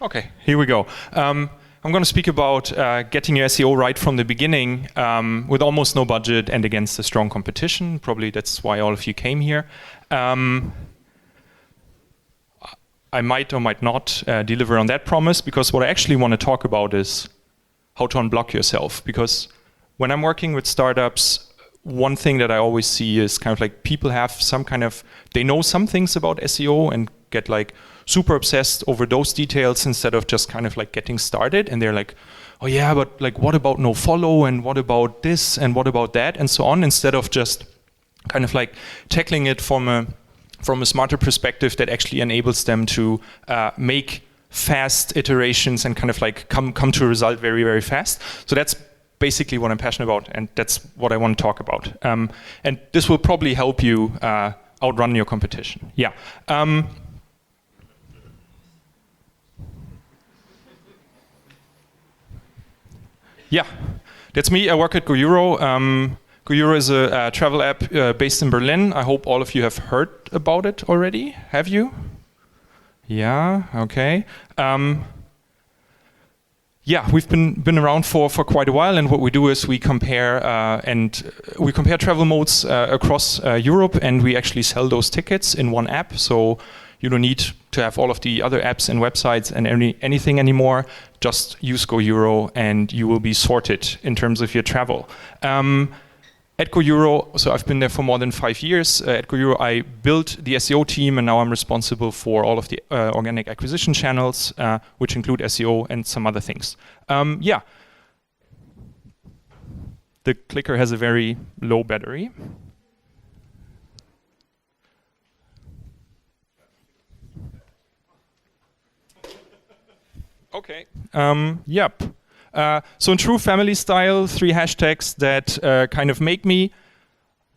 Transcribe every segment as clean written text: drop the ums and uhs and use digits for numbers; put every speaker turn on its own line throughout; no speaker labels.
Okay, here we go. I'm going to speak about getting your SEO right from the beginning with almost no budget and against a strong competition. Probably that's why all of you came here. I might or might not deliver on that promise, because what I actually want to talk about is how to unblock yourself. Because when I'm working with startups, one thing that I always see is kind of like people have some kind of, they know some things about SEO and get like super obsessed over those details instead of just kind of like getting started. And they're like, oh yeah, but like what about no follow, and what about this, and what about that, and so on, instead of just kind of like tackling it from a smarter perspective that actually enables them to make fast iterations and kind of like come to a result very, very fast. So that's basically what I'm passionate about, and that's what I want to talk about. And this will probably help you outrun your competition. Yeah. Yeah, that's me. I work at GoEuro. GoEuro is a travel app based in Berlin. I hope all of you have heard about it already. Have you? Yeah, okay. Yeah, we've been around for quite a while, and what we do is we compare travel modes across Europe, and we actually sell those tickets in one app. So you don't need to have all of the other apps and websites and anything anymore. Just use GoEuro and you will be sorted in terms of your travel. At GoEuro, so I've been there for more than 5 years. At GoEuro, I built the SEO team, and now I'm responsible for all of the organic acquisition channels, which include SEO and some other things. Yeah. The clicker has a very low battery. Okay. Yep. So in true family style, 3 hashtags that kind of make me.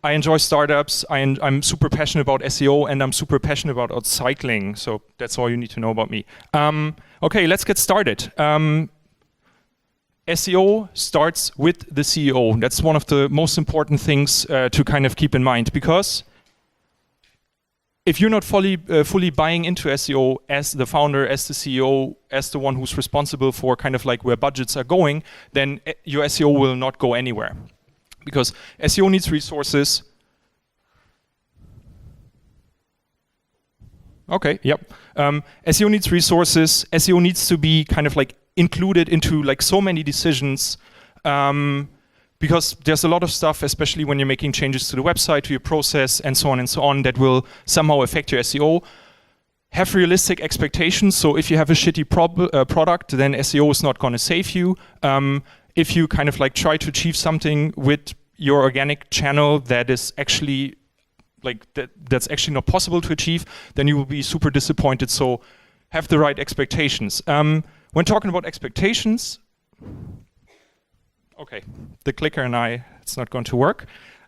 I enjoy startups, I'm super passionate about SEO, and I'm super passionate about cycling. So that's all you need to know about me. Okay, let's get started. SEO starts with the CEO. That's one of the most important things to kind of keep in mind, because if you're not fully buying into SEO as the founder, as the CEO, as the one who's responsible for kind of like where budgets are going, then your SEO will not go anywhere. Because SEO needs resources. Okay, yep. SEO needs resources. SEO needs to be kind of like included into like so many decisions. Because there's a lot of stuff, especially when you're making changes to the website, to your process, and so on, that will somehow affect your SEO. Have realistic expectations. So if you have a shitty product, then SEO is not going to save you. If you kind of like try to achieve something with your organic channel that is actually like that's actually not possible to achieve, then you will be super disappointed. So have the right expectations. When talking about expectations, okay, the clicker and it's not going to work.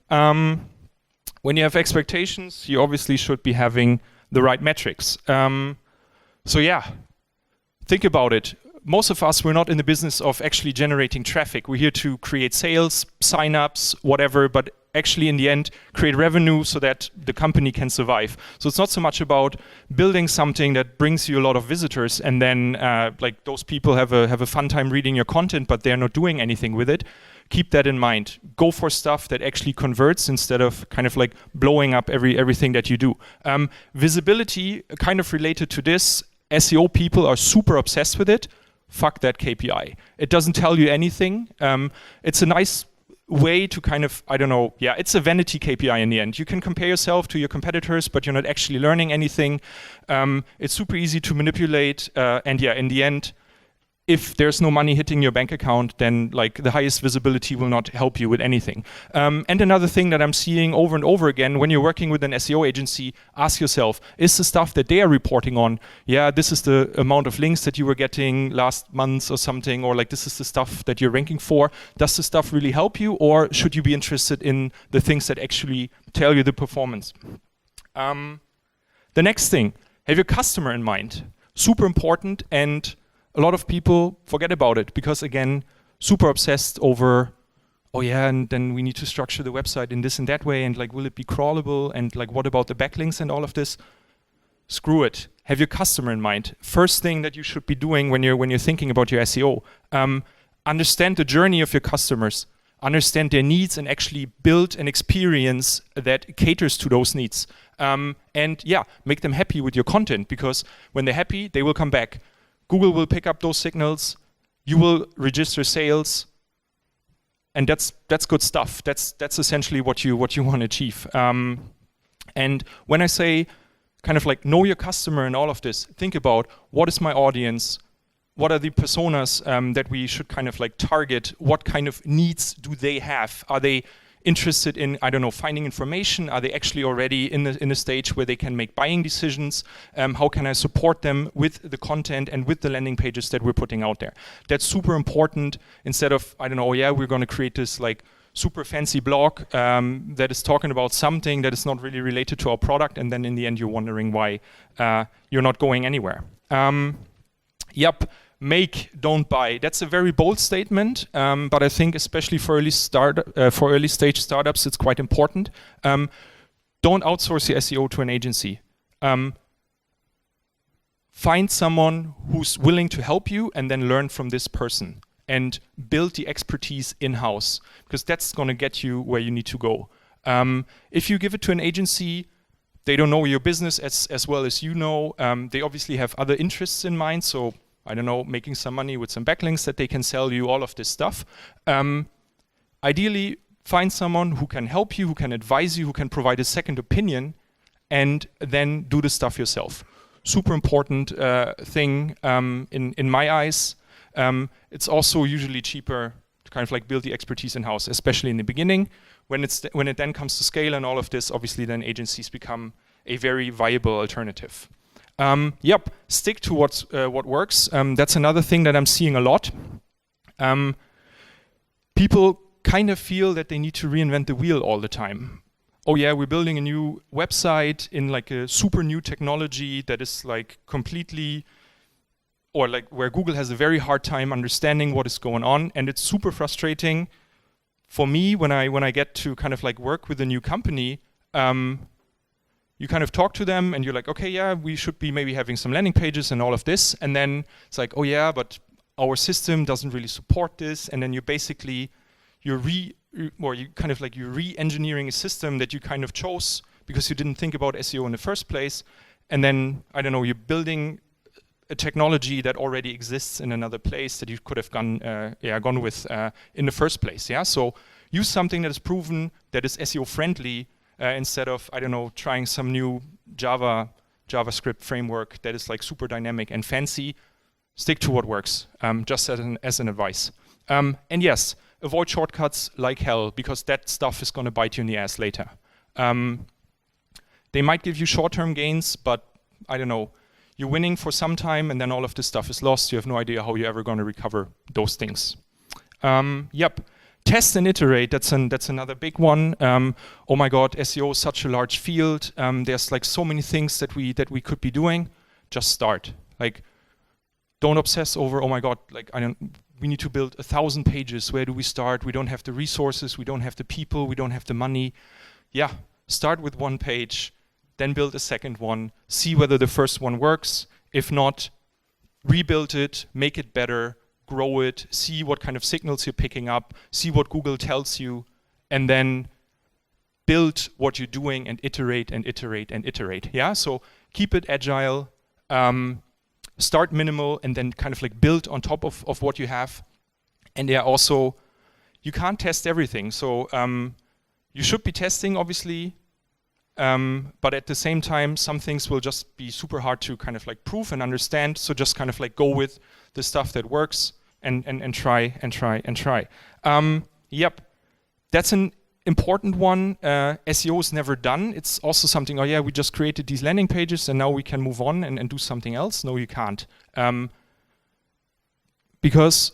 When you have expectations, you obviously should be having the right metrics. So yeah, think about it. Most of us, we're not in the business of actually generating traffic. We're here to create sales, signups, whatever, but actually in the end, create revenue so that the company can survive. So it's not so much about building something that brings you a lot of visitors and then like those people have a fun time reading your content, but they're not doing anything with it. Keep that in mind. Go for stuff that actually converts instead of kind of like blowing up everything that you do. Visibility, kind of related to this, SEO people are super obsessed with it. Fuck that KPI. It doesn't tell you anything. It's a nice way to kind of, I don't know, yeah, it's a vanity KPI in the end. You can compare yourself to your competitors, but you're not actually learning anything. It's super easy to manipulate, and yeah, in the end, if there's no money hitting your bank account, then like the highest visibility will not help you with anything. And another thing that I'm seeing over and over again, when you're working with an SEO agency, ask yourself, is the stuff that they are reporting on, yeah, this is the amount of links that you were getting last month or something, or like this is the stuff that you're ranking for. Does the stuff really help you, or should you be interested in the things that actually tell you the performance? The next thing, have your customer in mind. Super important, and a lot of people forget about it because, again, super obsessed over, oh yeah, and then we need to structure the website in this and that way, and like, will it be crawlable, and like, what about the backlinks and all of this? screw it. Have your customer in mind. First thing that you should be doing when you're thinking about your SEO. Understand the journey of your customers. Understand their needs and actually build an experience that caters to those needs. And yeah, make them happy with your content, because when they're happy, they will come back. Google will pick up those signals. You will register sales. And that's good stuff. That's essentially what you want to achieve. And when I say kind of like know your customer and all of this, think about what is my audience, what are the personas that we should kind of like target, what kind of needs do they have? Are they interested in, I don't know, finding information? Are they actually already in a stage where they can make buying decisions? How can I support them with the content and with the landing pages that we're putting out there? That's super important. Instead of, I don't know, oh yeah, we're going to create this like super fancy blog that is talking about something that is not really related to our product, and then in the end you're wondering why you're not going anywhere. Yep. Make, don't buy. That's a very bold statement, but I think especially for early stage startups, it's quite important. Don't outsource your SEO to an agency. Find someone who's willing to help you, and then learn from this person and build the expertise in-house, because that's going to get you where you need to go. If you give it to an agency, they don't know your business as well as you know. They obviously have other interests in mind, so I don't know, making some money with some backlinks that they can sell you, all of this stuff. Ideally, find someone who can help you, who can advise you, who can provide a second opinion, and then do the stuff yourself. Super important thing in my eyes. It's also usually cheaper to kind of like build the expertise in-house, especially in the beginning. When it then comes to scale and all of this, obviously then agencies become a very viable alternative. Yep, stick to what works. That's another thing that I'm seeing a lot. People kind of feel that they need to reinvent the wheel all the time. Oh yeah, we're building a new website in like a super new technology that is like completely, or like where Google has a very hard time understanding what is going on, and it's super frustrating for me when I get to kind of like work with a new company. You kind of talk to them and you're like, okay, yeah, we should be maybe having some landing pages and all of this. And then it's like, oh yeah, but our system doesn't really support this. And then you're re-engineering a system that you kind of chose because you didn't think about SEO in the first place. And then, I don't know, you're building a technology that already exists in another place that you could have gone with in the first place. Yeah, so use something that is proven, that is SEO friendly, instead of, I don't know, trying some new JavaScript framework that is like super dynamic and fancy. Stick to what works, just as an advice. And yes, avoid shortcuts like hell, because that stuff is going to bite you in the ass later. They might give you short-term gains, but I don't know, you're winning for some time and then all of this stuff is lost. You have no idea how you're ever going to recover those things. Yep. Test and iterate, that's another big one. Oh my God, SEO is such a large field. There's like so many things that we could be doing. Just start. Like, don't obsess over, oh my God, like we need to build 1,000 pages. Where do we start? We don't have the resources, we don't have the people, we don't have the money. Yeah, start with one page, then build a second one, see whether the first one works. If not, rebuild it, make it better, grow it, see what kind of signals you're picking up, see what Google tells you, and then build what you're doing and iterate and iterate and iterate. Yeah, so keep it agile, start minimal, and then kind of like build on top of what you have. And yeah, also, you can't test everything. So you should be testing, obviously, but at the same time, some things will just be super hard to kind of like prove and understand. So just kind of like go with the stuff that works and try and try and try. Yep, that's an important one. SEO is never done. It's also something, oh yeah, we just created these landing pages and now we can move on and do something else. No, you can't. Because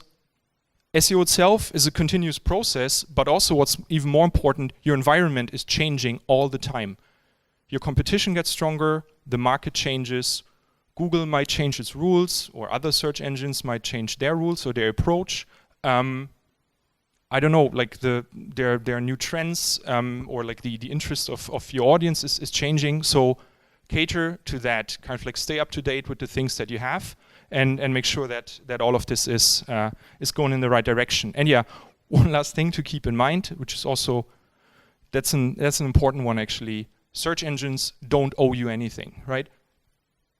SEO itself is a continuous process, but also what's even more important, your environment is changing all the time. Your competition gets stronger, the market changes, Google might change its rules, or other search engines might change their rules or their approach. I don't know, like there are new trends, or like the interest of your audience is changing. So cater to that, kind of like stay up to date with the things that you have, and make sure that all of this is going in the right direction. And yeah, one last thing to keep in mind, which is also that's an important one actually. Search engines don't owe you anything, right?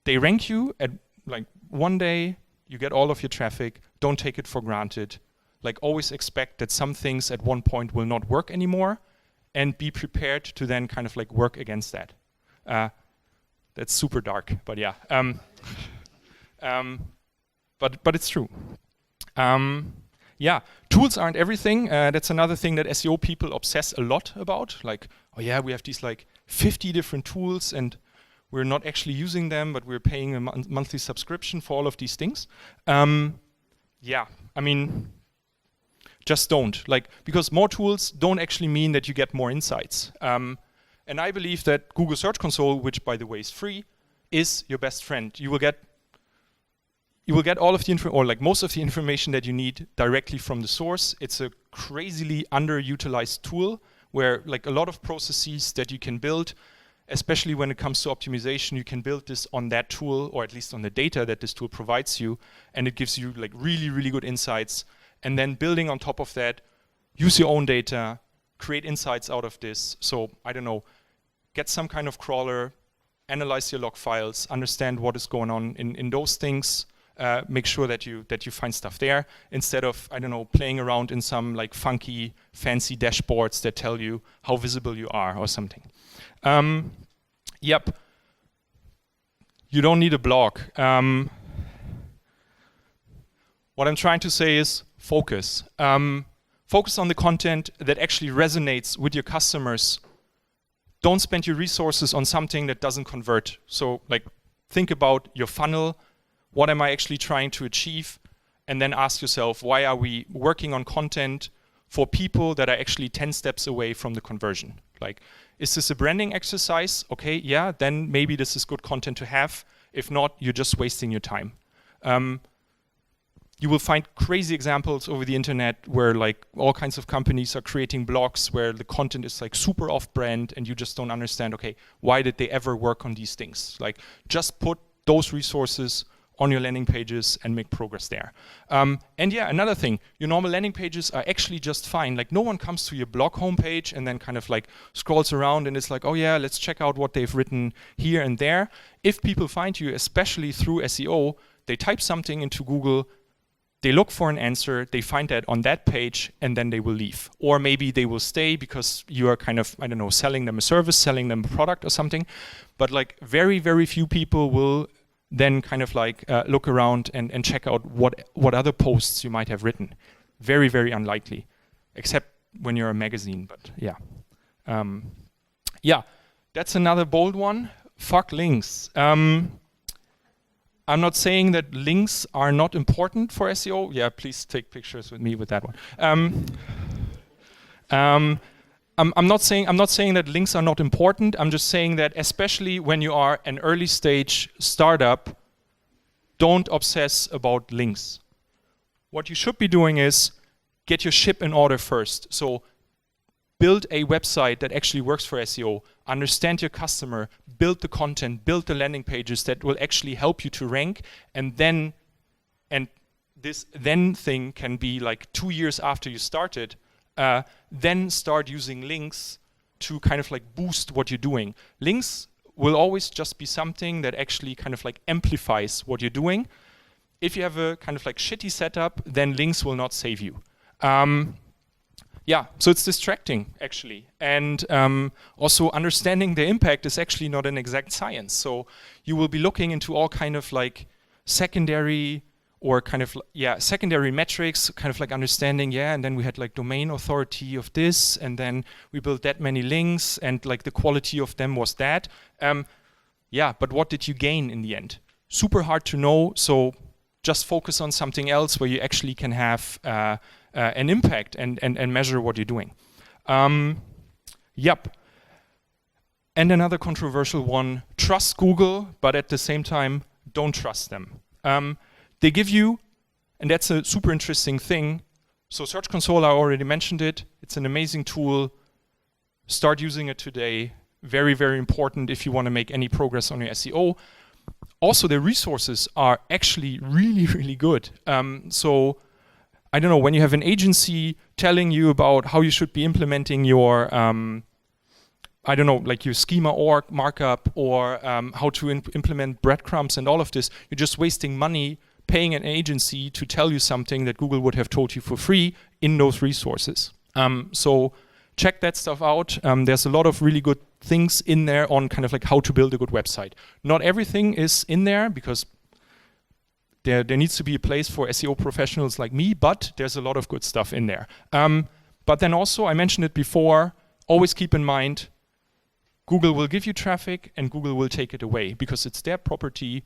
They rank you at like one day, you get all of your traffic. Don't take it for granted. Like always expect that some things at one point will not work anymore, and be prepared to then kind of like work against that. That's super dark, but yeah. But it's true. Yeah, tools aren't everything. That's another thing that SEO people obsess a lot about. Like, oh yeah, we have these like 50 different tools, and we're not actually using them, but we're paying a monthly subscription for all of these things. Yeah, I mean, just don't. Like, because more tools don't actually mean that you get more insights. And I believe that Google Search Console, which by the way is free, is your best friend. You will get all of the info, or like most of the information that you need directly from the source. It's a crazily underutilized tool where like a lot of processes that you can build, especially when it comes to optimization, you can build this on that tool, or at least on the data that this tool provides you, and it gives you like really, really good insights. And then building on top of that, use your own data, create insights out of this. So I don't know, get some kind of crawler, analyze your log files, understand what is going on in those things. Make sure that you find stuff there, instead of, I don't know, playing around in some like funky, fancy dashboards that tell you how visible you are or something. Yep. You don't need a blog. What I'm trying to say is focus. Focus on the content that actually resonates with your customers. Don't spend your resources on something that doesn't convert. So like, think about your funnel. What am I actually trying to achieve? And then ask yourself, why are we working on content for people that are actually 10 steps away from the conversion? Like, is this a branding exercise? Okay, yeah, then maybe this is good content to have. If not, you're just wasting your time. You will find crazy examples over the internet where like all kinds of companies are creating blogs where the content is like super off-brand, and you just don't understand, okay, why did they ever work on these things? Like, just put those resources on your landing pages and make progress there. And yeah, another thing, your normal landing pages are actually just fine. Like, no one comes to your blog homepage and then kind of like scrolls around and is like, oh yeah, let's check out what they've written here and there. If people find you, especially through SEO, they type something into Google, they look for an answer, they find that on that page, and then they will leave. Or maybe they will stay because you are kind of, I don't know, selling them a service, selling them a product or something. But like, very, very few people will then kind of like look around and check out what other posts you might have written. Very, very unlikely, except when you're a magazine, but yeah. Yeah, that's another bold one. Fuck links. I'm not saying that links are not important for SEO. Yeah, please take pictures with me with that one. I'm not saying that links are not important. I'm just saying that especially when you are an early stage startup, don't obsess about links. What you should be doing is get your ship in order first. So build a website that actually works for SEO, understand your customer, build the content, build the landing pages that will actually help you to rank, and this then thing can be like 2 years after you started. Then start using links to kind of like boost what you're doing. Links will always just be something that actually kind of like amplifies what you're doing. If you have a kind of like shitty setup, then links will not save you. Yeah, so it's distracting actually. And also understanding the impact is actually not an exact science. So you will be looking into all kind of like secondary or kind of, yeah, secondary metrics, kind of like understanding, yeah, and then we had like domain authority of this, and then we built that many links, and like the quality of them was that. Yeah, but what did you gain in the end? Super hard to know, so just focus on something else where you actually can have an impact and measure what you're doing. Yep. And another controversial one, trust Google, but at the same time, don't trust them. They give you, and that's a super interesting thing, so Search Console, I already mentioned it, it's an amazing tool, start using it today, very, very important if you want to make any progress on your SEO. Also, the resources are actually really, really good. So I don't know, when you have an agency telling you about how you should be implementing your, I don't know, like your schema org markup, or how to implement breadcrumbs and all of this, you're just wasting money paying an agency to tell you something that Google would have told you for free in those resources. So check that stuff out. There's a lot of really good things in there on kind of like how to build a good website. Not everything is in there, because there needs to be a place for SEO professionals like me, but there's a lot of good stuff in there. But then also, I mentioned it before, always keep in mind, Google will give you traffic and Google will take it away because it's their property.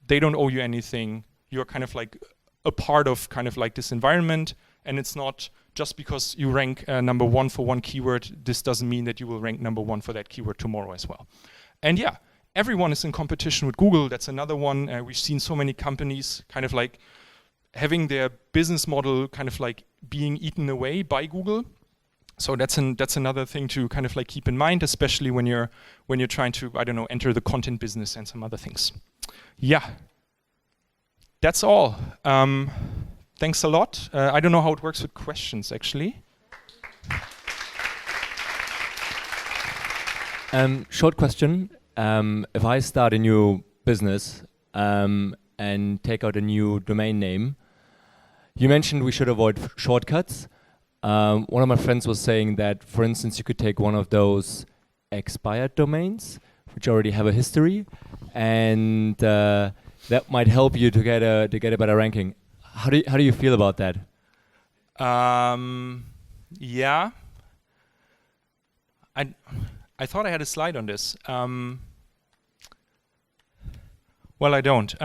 They don't owe you anything. You're kind of like a part of kind of like this environment, and it's not just because you rank number 1 for one keyword, this doesn't mean that you will rank number 1 for that keyword tomorrow as well. And yeah, everyone is in competition with Google. That's another one. We've seen so many companies kind of like having their business model kind of like being eaten away by Google. So that's another thing to kind of like keep in mind, especially when you're trying to, I don't know, enter the content business and some other things. Yeah, that's all. Thanks a lot. I don't know how it works with questions, actually.
Short question. If I start a new business and take out a new domain name, you mentioned we should avoid shortcuts. One of my friends was saying that, for instance, you could take one of those expired domains, which already have a history, and that might help you to get a better ranking. How do you feel about that?
Yeah, I thought I had a slide on this. Well, I don't.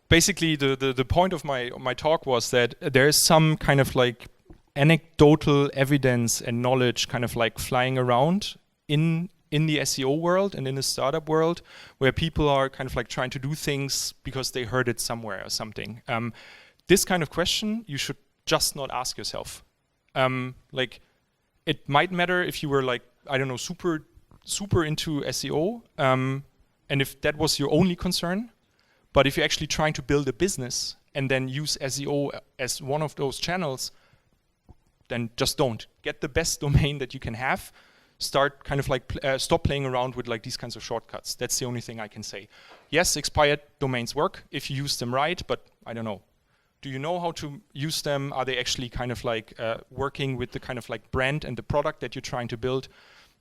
Basically, the point of my talk was that there is some kind of like anecdotal evidence and knowledge kind of like flying around in the SEO world and in the startup world, where people are kind of like trying to do things because they heard it somewhere or something. This kind of question you should just not ask yourself. Like, it might matter if you were like, I don't know, super into SEO, and if that was your only concern. But if you're actually trying to build a business and then use SEO as one of those channels, then just don't. Get the best domain that you can have. Start kind of like, stop playing around with like these kinds of shortcuts. That's the only thing I can say. Yes, expired domains work if you use them right, but I don't know. Do you know how to use them? Are they actually kind of like working with the kind of like brand and the product that you're trying to build?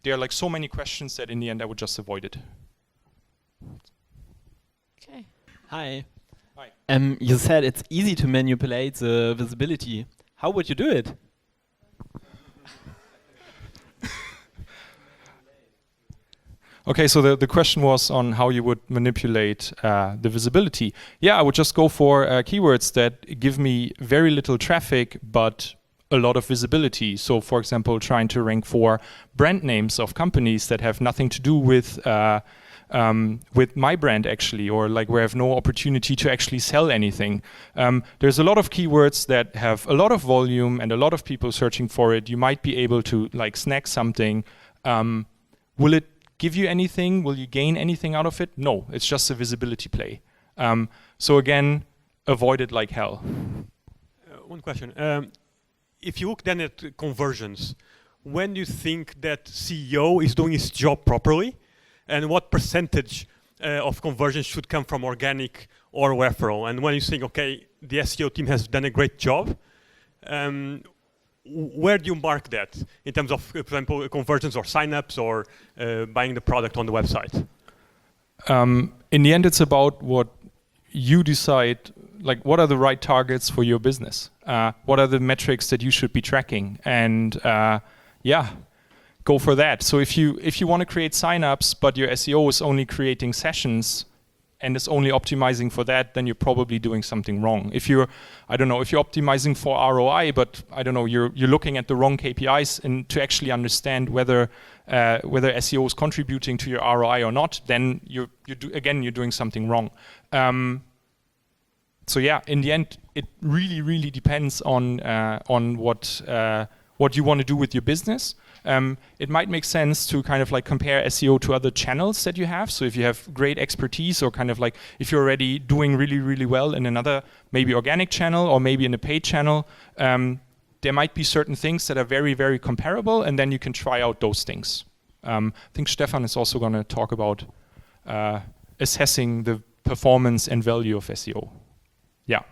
There are like so many questions that in the end I would just avoid it.
Okay. Hi.
Hi.
You said it's easy to manipulate the visibility. How would you do it?
Okay, so the question was on how you would manipulate the visibility. Yeah, I would just go for keywords that give me very little traffic, but a lot of visibility. So, for example, trying to rank for brand names of companies that have nothing to do with my brand actually, or like where I have no opportunity to actually sell anything. There's a lot of keywords that have a lot of volume and a lot of people searching for it. You might be able to like snag something. Will it give you anything? Will you gain anything out of it? No, it's just a visibility play. So again, avoid it like hell.
One question. If you look then at conversions, when do you think that CEO is doing his job properly? And what percentage of conversions should come from organic or referral? And when you think, okay, the SEO team has done a great job, where do you mark that in terms of, for example, conversions or signups or buying the product on the website?
In the end, it's about what you decide, like what are the right targets for your business? What are the metrics that you should be tracking? And yeah, go for that. So if you want to create signups, but your SEO is only creating sessions and is only optimizing for that, then you're probably doing something wrong. If you're, I don't know, if you're optimizing for ROI, but I don't know, you're looking at the wrong KPIs and to actually understand whether SEO is contributing to your ROI or not, then you're doing something wrong. So yeah, in the end, it really depends on what you want to do with your business. it might make sense to kind of like compare SEO to other channels that you have. So if you have great expertise, or kind of like if you're already doing really, really well in another maybe organic channel or maybe in a paid channel, there might be certain things that are very, very comparable, and then you can try out those things. I think Stefan is also going to talk about assessing the performance and value of SEO. Yeah.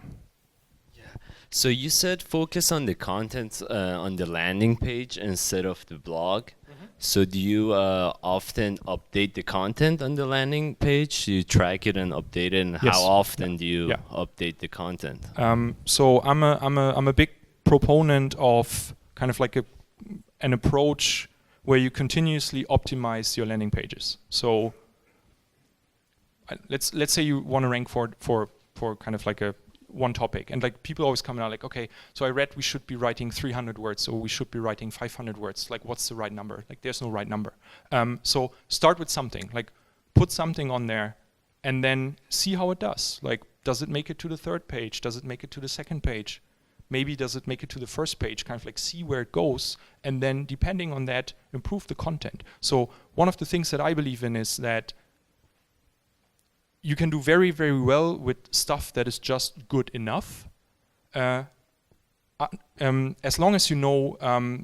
So you said focus on the content on the landing page instead of the blog. So do you often update the content on the landing page? Do you track it and update it? And
Yes.
how often do you update the content?
So I'm a big proponent of kind of like an approach where you continuously optimize your landing pages. So let's say you want to rank for kind of like a one topic, and like people always come out like, okay, so I read we should be writing 300 words, or we should be writing 500 words. Like, what's the right number? Like, there's no right number. So start with something, like put something on there, and then see how it does. Like, does it make it to the third page? Does it make it to the second page? Maybe does it make it to the first page? Kind of like see where it goes, and then depending on that, improve the content. So one of the things that I believe in is that you can do very, very well with stuff that is just good enough, as long as you know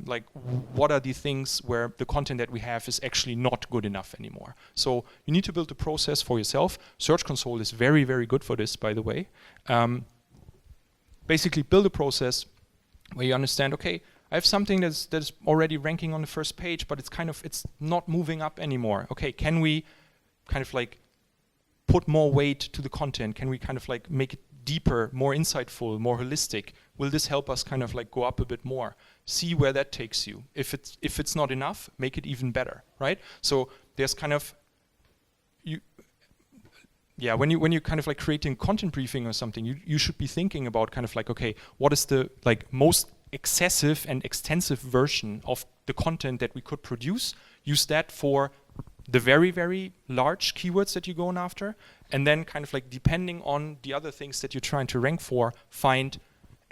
like what are the things where the content that we have is actually not good enough anymore. So you need to build a process for yourself. Search Console is very, very good for this, by the way. Basically build a process where you understand, okay, I have something that's already ranking on the first page, but it's not moving up anymore. Okay, can we kind of like put more weight to the content? Can we kind of like make it deeper, more insightful, more holistic? Will this help us kind of like go up a bit more? See where that takes you. If it's not enough, make it even better, right? So there's kind of when you kind of like creating content briefing or something, you should be thinking about kind of like, okay, what is the like most excessive and extensive version of the content that we could produce? Use that for the very, very large keywords that you're going after, and then kind of like depending on the other things that you're trying to rank for, find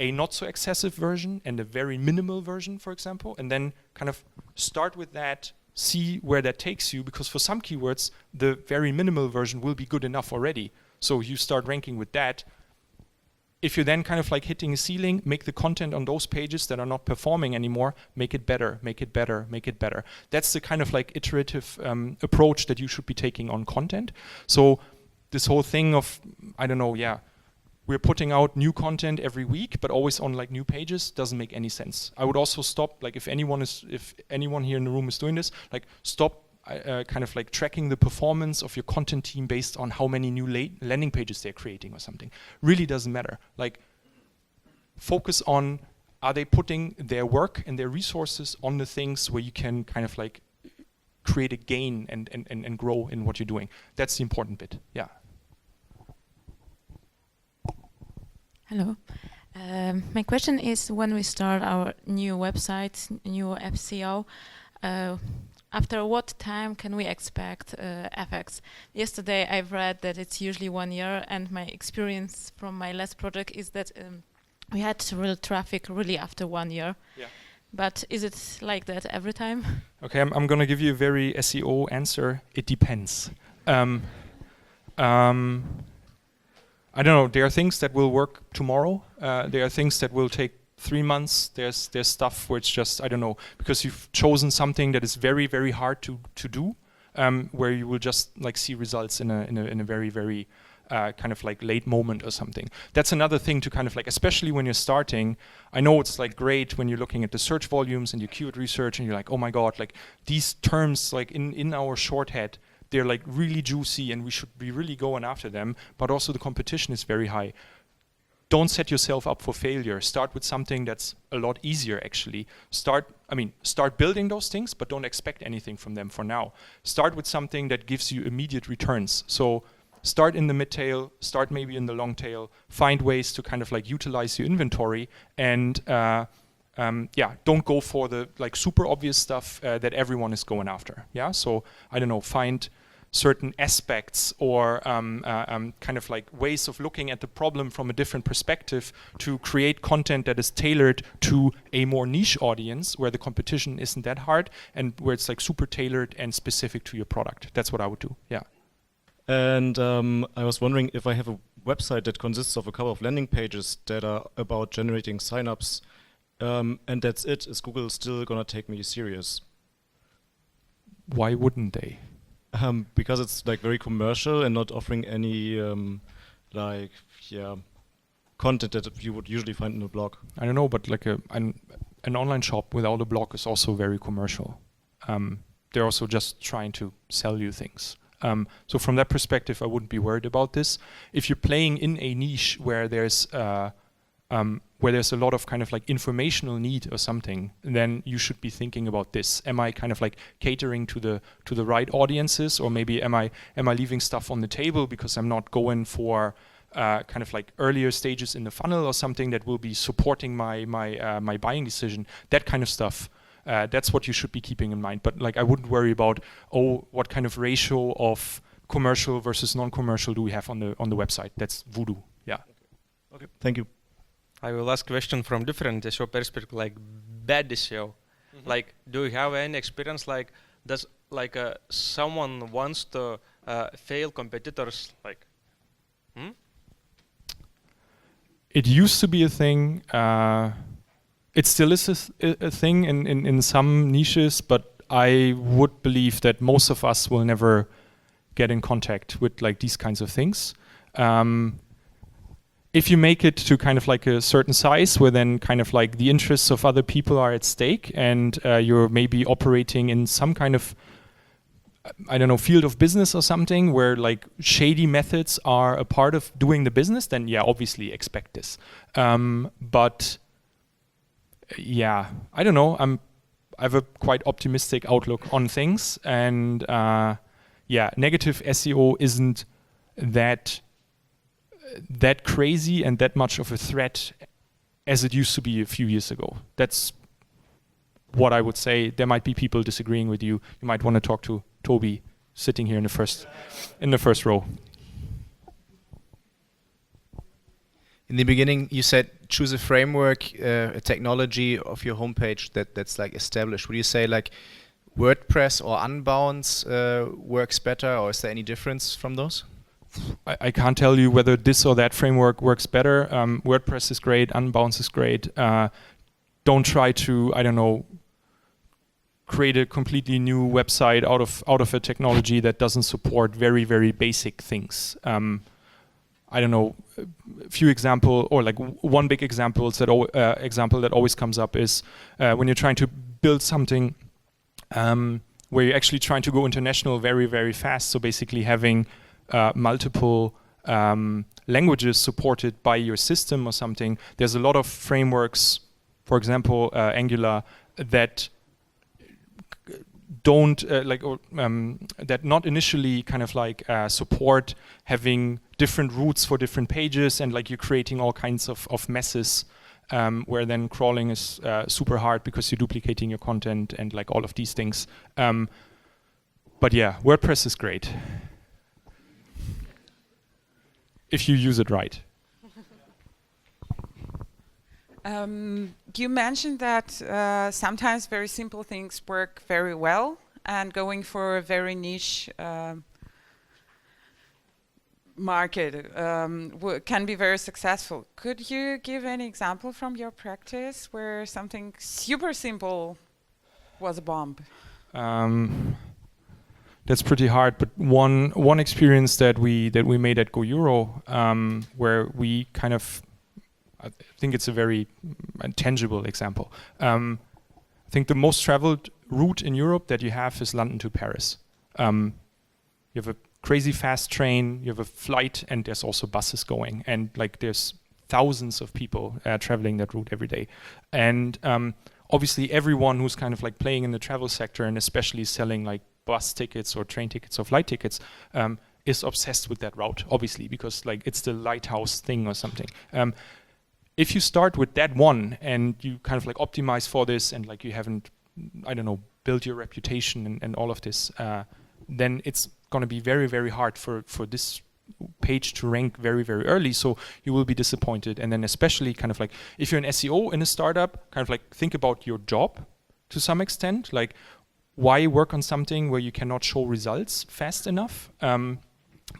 a not so excessive version and a very minimal version, for example, and then kind of start with that, see where that takes you, because for some keywords, the very minimal version will be good enough already. So you start ranking with that. If you're then kind of like hitting a ceiling, make the content on those pages that are not performing anymore, make it better, make it better, make it better. That's the kind of like iterative approach that you should be taking on content. So this whole thing of, I don't know, we're putting out new content every week, but always on like new pages, doesn't make any sense. I would also stop, like if anyone here in the room is doing this, like stop kind of like tracking the performance of your content team based on how many new landing pages they're creating or something. Really doesn't matter. Like, focus on, are they putting their work and their resources on the things where you can kind of like create a gain and grow in what you're doing. That's the important bit. Yeah.
Hello. My question is, when we start our new website, new SEO, after what time can we expect effects? Yesterday I've read that it's usually 1 year, and my experience from my last project is that we had real traffic really after 1 year. Yeah. But is it like that every time? Okay, I'm going to give you a very SEO answer. It depends. I don't know. There are things that will work tomorrow. There are things that will take 3 months. There's stuff where it's just, I don't know, because you've chosen something that is very, very hard to do, where you will just like see results in a very, very kind of like late moment or something. That's another thing to kind of like, especially when you're starting. I know it's like great when you're looking at the search volumes and your keyword research and you're like, oh my God, like these terms like in our shorthead, they're like really juicy and we should be really going after them, but also the competition is very high. Don't set yourself up for failure. Start with something that's a lot easier actually. Start building those things, but don't expect anything from them for now. Start with something that gives you immediate returns. So start in the mid tail, start maybe in the long tail, find ways to kind of like utilize your inventory, and don't go for the like super obvious stuff that everyone is going after. Yeah, so I don't know, find
certain aspects or kind of like ways of looking at the problem from a different perspective to create content that is tailored to a more niche audience where the competition isn't that hard and where it's like super tailored and specific to your product. That's what I would do. Yeah.
And I was wondering if I have a website that consists of a couple of landing pages that are about generating signups, and that's it. Is Google still gonna take me serious?
Why wouldn't they?
Because it's like very commercial and not offering any content that you would usually find in a blog.
I don't know, but like an online shop without a blog is also very commercial. They're also just trying to sell you things. So from that perspective, I wouldn't be worried about this. If you're playing in a niche where there's a lot of kind of like informational need or something, then you should be thinking about this. Am I kind of like catering to the right audiences, or maybe am I leaving stuff on the table because I'm not going for kind of like earlier stages in the funnel or something that will be supporting my buying decision? That kind of stuff. That's what you should be keeping in mind. But like I wouldn't worry about what kind of ratio of commercial versus non-commercial do we have on the website. That's voodoo. Yeah.
Okay. Thank you.
I will ask question from different SEO perspective, like bad SEO. Like, do you have any experience like does like someone wants to fail competitors like?
It used to be a thing. It still is a thing in some niches, but I would believe that most of us will never get in contact with like these kinds of things. If you make it to kind of like a certain size where then kind of like the interests of other people are at stake and you're maybe operating in some kind of, I don't know, field of business or something where like shady methods are a part of doing the business, then yeah, obviously expect this. But yeah, I don't know. I have a quite optimistic outlook on things, and yeah, negative SEO isn't that crazy and that much of a threat as it used to be a few years ago. That's what I would say. There might be people disagreeing with you. You might want to talk to Toby, sitting here in the first row.
In the beginning, you said choose a framework, a technology of your homepage that's like established. Would you say like WordPress or Unbounce works better, or is there any difference from those?
I can't tell you whether this or that framework works better. WordPress is great. Unbounce is great. Don't try to, I don't know, create a completely new website out of a technology that doesn't support very, very basic things. I don't know, a few example, or like one big example that always comes up is when you're trying to build something where you're actually trying to go international very, very fast. So basically having multiple languages supported by your system or something. There's a lot of frameworks, for example, Angular, that don't that not initially kind of like support having different routes for different pages, and like you're creating all kinds of messes where then crawling is super hard because you're duplicating your content and like all of these things. But yeah, WordPress is great if you use it right.
You mentioned that sometimes very simple things work very well, and going for a very niche market can be very successful. Could you give any example from your practice where something super simple was a bomb?
That's pretty hard, but one experience that we made at GoEuro, where we kind of, I think it's a very tangible example. I think the most traveled route in Europe that you have is London to Paris. You have a crazy fast train, you have a flight, and there's also buses going, and like there's thousands of people traveling that route every day. And obviously everyone who's kind of like playing in the travel sector, and especially selling like bus tickets or train tickets or flight tickets, is obsessed with that route, obviously, because like it's the lighthouse thing or something. If you start with that one and you kind of like optimize for this, and like you haven't, I don't know, built your reputation and all of this, then it's
going to be very, very hard for this page to rank very, very early, so you will be disappointed. And then especially kind of like if you're an SEO in a startup, kind of like think about your job to some extent, like why work on something where you cannot show results fast enough?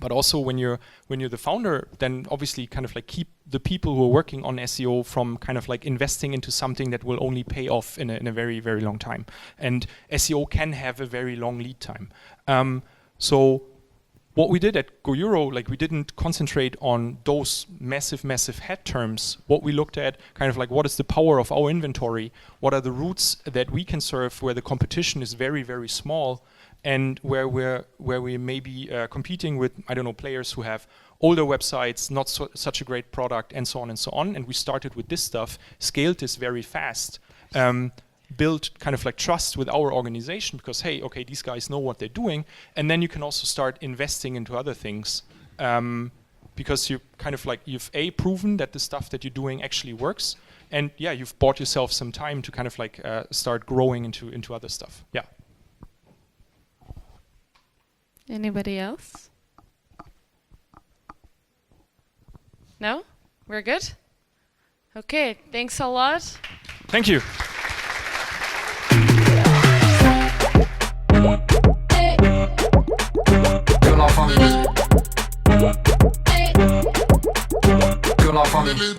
But also when you're the founder, then obviously kind of like keep the people who are working on SEO from kind of like investing into something that will only pay off in a very, very long time. And SEO can have a very long lead time. So what we did at GoEuro, like we didn't concentrate on those massive head terms. What we looked at, kind of like what is the power of our inventory? What are the routes that we can serve where the competition is very, very small, and where we may be competing with, I don't know, players who have older websites, not such a great product, and so on and so on. And we started with this stuff, scaled this very fast, built kind of like trust with our organization because, hey, okay, these guys know what they're doing. And then you can also start investing into other things because you kind of like, you've proven that the stuff that you're doing actually works. And yeah, you've bought yourself some time to kind of like start growing into other stuff. Yeah.
Anybody else? No? We're good? Okay, thanks a lot.
Thank you.
Que la famille